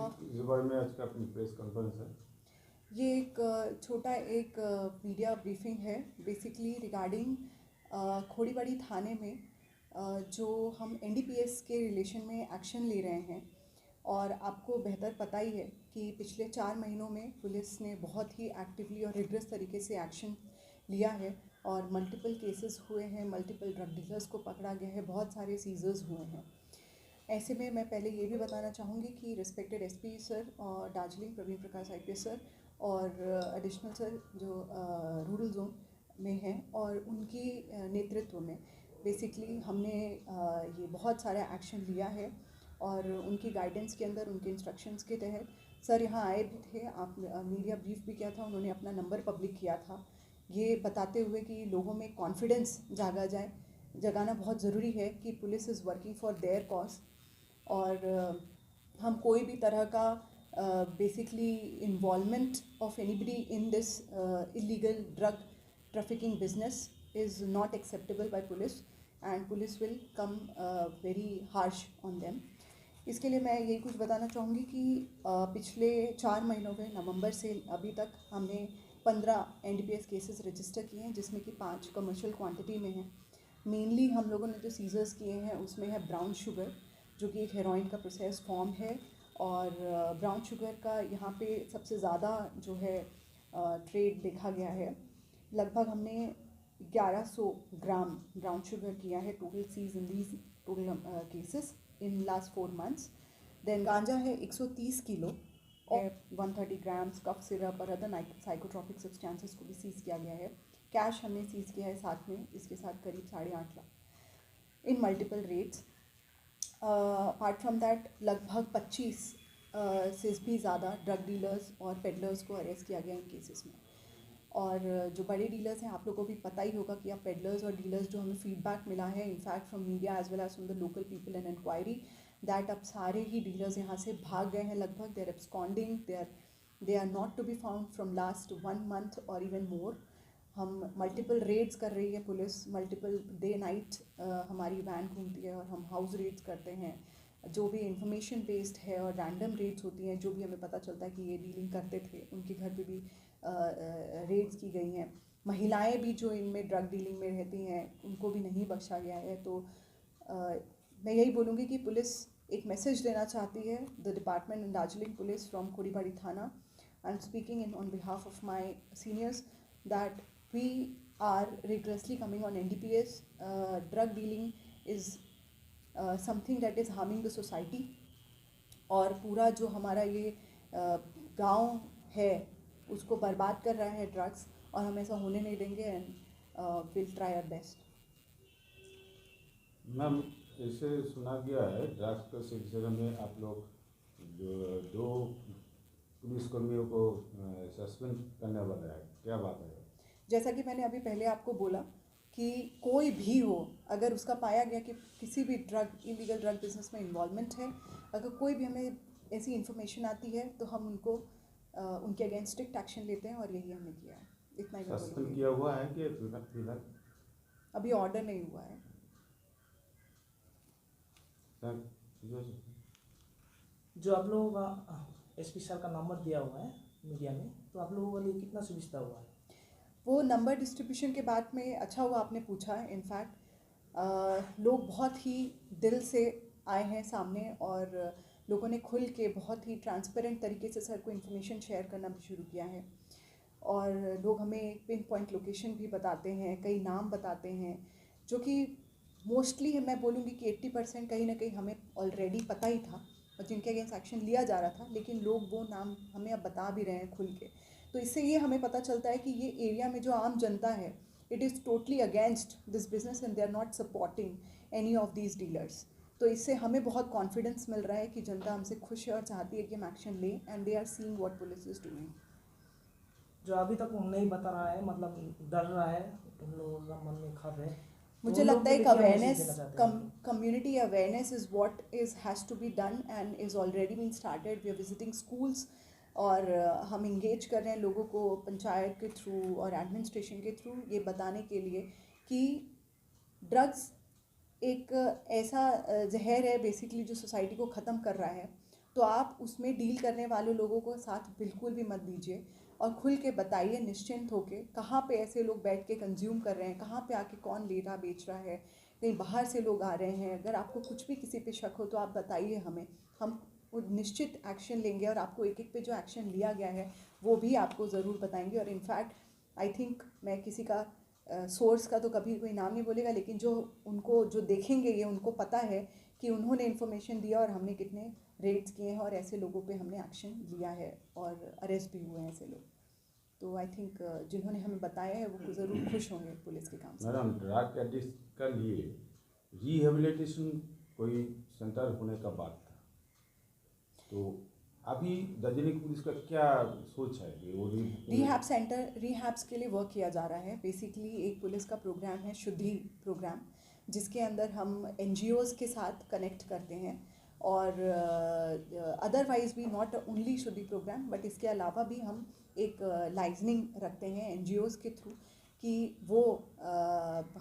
इस बारे में आज का अपनी प्रेस कॉन्फ्रेंस है। ये एक छोटा एक मीडिया ब्रीफिंग है बेसिकली रिगार्डिंग खोड़ीबाड़ी थाने में जो हम एनडीपीएस के रिलेशन में एक्शन ले रहे हैं। और आपको बेहतर पता ही है कि पिछले 4 महीनों में पुलिस ने बहुत ही एक्टिवली और रिग्रेस तरीके से एक्शन लिया है और मल्टीपल केसेस हुए हैं, मल्टीपल ड्रग डीलर्स को पकड़ा गया है, बहुत सारे सीजर्स हुए हैं। ऐसे में मैं पहले ये भी बताना चाहूँगी कि रिस्पेक्टेड एसपी सर और दार्जिलिंग प्रवीण प्रकाश आईपीएस सर और एडिशनल सर जो रूरल जोन में हैं और उनकी नेतृत्व में बेसिकली हमने ये बहुत सारा एक्शन लिया है। और उनकी गाइडेंस के अंदर, उनके इंस्ट्रक्शंस के तहत सर यहाँ आए भी थे, आप मीडिया ब्रीफ भी किया था, उन्होंने अपना नंबर पब्लिक किया था ये बताते हुए कि लोगों में कॉन्फिडेंस जगाना बहुत ज़रूरी है कि police is working for their cause. और हम कोई भी तरह का basically involvement of anybody in this illegal drug trafficking business is not acceptable bye police and police will come very harsh on them. इसके लिए मैं यही कुछ बताना चाहूँगी कि पिछले 4 महीनों में नवंबर से अभी तक हमने 15 एनडीपीएस केसेस रजिस्टर किए हैं, जिसमें कि 5 कमर्शियल क्वांटिटी में हैं। मेनली हम लोगों ने जो सीजर्स किए हैं उसमें है ब्राउन शुगर, जो कि एक हेरोइन का प्रोसेस फॉर्म है। और ब्राउन शुगर का यहाँ पे सबसे ज़्यादा जो है ट्रेड देखा गया है। लगभग हमने 1100 ग्राम ब्राउन शुगर किया है total seize in these total cases in last 4 months. Then ganja है 130 किलो और 130 ग्राम्स कफ सिरप और अदर साइकोट्रॉपिक सब्सटेंसेस को भी सीज किया गया है। कैश हमने सीज किया है साथ में, इसके साथ करीब 8.5 लाख इन multiple rates. Apart from that लगभग 25 से भी ज़्यादा ड्रग डीलर्स और पेडलर्स को अरेस्ट किया गया इन केसेस में। और जो बड़े डीलर्स हैं, आप लोगों को भी पता ही होगा कि अब पेडलर्स और डीलर्स जो हमें फीडबैक मिला है in fact from media as well as from the local people and inquiry that अब सारे ही डीलर्स यहाँ से भाग गए हैं। लगभग they are absconding, they are not to be found from last 1 month और इवन मोर। हम मल्टीपल रेड्स कर रही है पुलिस, मल्टीपल डे नाइट हमारी वैन घूमती है और हम हाउस रेड्स करते हैं। जो भी इंफॉर्मेशन बेस्ड है और रैंडम रेड्स होती हैं, जो भी हमें पता चलता है कि ये डीलिंग करते थे, उनके घर पे भी रेड्स की गई हैं। महिलाएं भी जो इनमें ड्रग डीलिंग में रहती हैं उनको भी नहीं बख्शा गया है। तो मैं यही बोलूँगी कि पुलिस एक मैसेज देना चाहती है, the department in Darjeeling police from Khoribari थाना। I am speaking in on behalf of my seniors that we are rigorously coming on NDPS. Drug dealing is something that is harming the society और पूरा जो हमारा ये गांव है उसको बर्बाद कर रहा है ड्रग्स, और हम ऐसा होने नहीं देंगे and will try our best. Ma'am, इसे सुना गया है ड्रग्स के सिलसिले में आप लोग जो 2 पुलिसकर्मियों को सस्पेंड करने वाले हैं, क्या बात है? जैसा कि मैंने अभी पहले आपको बोला कि कोई भी हो, अगर उसका पाया गया कि किसी भी इलीगल ड्रग बिजनेस में इन्वॉल्वमेंट है, अगर कोई भी हमें ऐसी इन्फॉर्मेशन आती है तो हम उनको उनके अगेंस्ट स्ट्रिक्ट एक्शन लेते हैं, और यही हमने किया है। इतना ही सस्पेंड किया हुआ है कि फिलहाल अभी ऑर्डर नहीं हुआ है। जो आप लोगों का एसपी सर का नंबर दिया हुआ है मीडिया में, तो आप लोगों के लिए कितना सुविधा हुआ है? वो नंबर डिस्ट्रीब्यूशन के बाद में अच्छा हुआ आपने पूछा है। इनफैक्ट लोग बहुत ही दिल से आए हैं सामने और लोगों ने खुल के बहुत ही ट्रांसपेरेंट तरीके से सर को इन्फॉर्मेशन शेयर करना भी शुरू किया है। और लोग हमें पिन पॉइंट लोकेशन भी बताते हैं, कई नाम बताते हैं, जो कि मोस्टली मैं बोलूँगी कि 80% कहीं ना कहीं हमें ऑलरेडी पता ही था और जिनके अगेंस्ट एक्शन लिया जा रहा था, लेकिन लोग वो नाम हमें अब बता भी रहे हैं खुल के। तो इससे ये हमें पता चलता है कि ये एरिया में जो आम जनता है, it is totally against this business and they are not supporting any of these dealers. तो इससे हमें बहुत कॉन्फिडेंस मिल रहा है कि जनता हमसे खुश है और चाहती है कि हम एक्शन लें, and they are seeing what police is doing. जो अभी तक नहीं बता रहा है, मतलब डर रहा है, उन लोगों का मन में खौफ है, मुझे लगता है कि awareness, community awareness is what is has to be done and is already been started. We are visiting schools और हम इंगेज कर रहे हैं लोगों को पंचायत के थ्रू और एडमिनिस्ट्रेशन के थ्रू ये बताने के लिए कि ड्रग्स एक ऐसा जहर है बेसिकली जो सोसाइटी को ख़त्म कर रहा है। तो आप उसमें डील करने वाले लोगों को साथ बिल्कुल भी मत दीजिए और खुल के बताइए निश्चिंत होके कहाँ पे ऐसे लोग बैठ के कंज्यूम कर रहे हैं, कहाँ पे आके कौन ले रहा बेच रहा है, कहीं बाहर से लोग आ रहे हैं। अगर आपको कुछ भी किसी पे शक हो तो आप बताइए हमें, हम वो निश्चित एक्शन लेंगे और आपको एक एक पे जो एक्शन लिया गया है वो भी आपको ज़रूर बताएंगे। और इनफैक्ट आई थिंक मैं किसी का सोर्स का तो कभी कोई नाम नहीं बोलेगा, लेकिन जो उनको जो देखेंगे ये उनको पता है कि उन्होंने इन्फॉर्मेशन दिया और हमने कितने रेड्स किए हैं और ऐसे लोगों पे हमने एक्शन लिया है और अरेस्ट भी हुए हैं ऐसे लोग। तो आई थिंक जिन्होंने हमें बताया है वो ज़रूर खुश होंगे पुलिस के काम से। मैडम, ड्रग एडिक्ट के लिए रिहेबिलिटेशन कोई सेंटर होने का बात था, तो अभी दार्जिलिंग पुलिस का क्या सोच है कि वो रिहैब सेंटर, रिहैब्स के लिए वर्क किया जा रहा है। बेसिकली एक पुलिस का प्रोग्राम है शुद्धि प्रोग्राम, जिसके अंदर हम NGOs के साथ कनेक्ट करते हैं और अदरवाइज भी नॉट ओनली शुद्धि प्रोग्राम बट इसके अलावा भी हम एक लाइजनिंग रखते हैं NGOs के थ्रू कि वो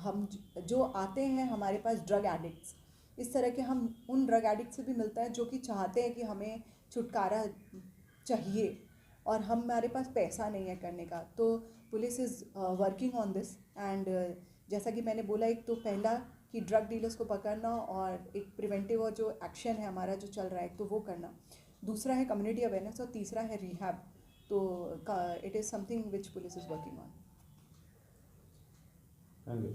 हम जो आते हैं हमारे पास ड्रग एडिक्ट्स, इस तरह के हम उन ड्रग एडिक्ट से भी मिलता है जो कि चाहते हैं कि हमें छुटकारा चाहिए और हमारे पास पैसा नहीं है करने का। तो police is working on this and जैसा कि मैंने बोला, एक तो पहला कि ड्रग डीलर्स को पकड़ना और एक प्रिवेंटिव और जो एक्शन है हमारा जो चल रहा है तो वो करना, दूसरा है कम्युनिटी अवेयरनेस और तीसरा है रिहैब। तो it is something which police is working on. Thank you.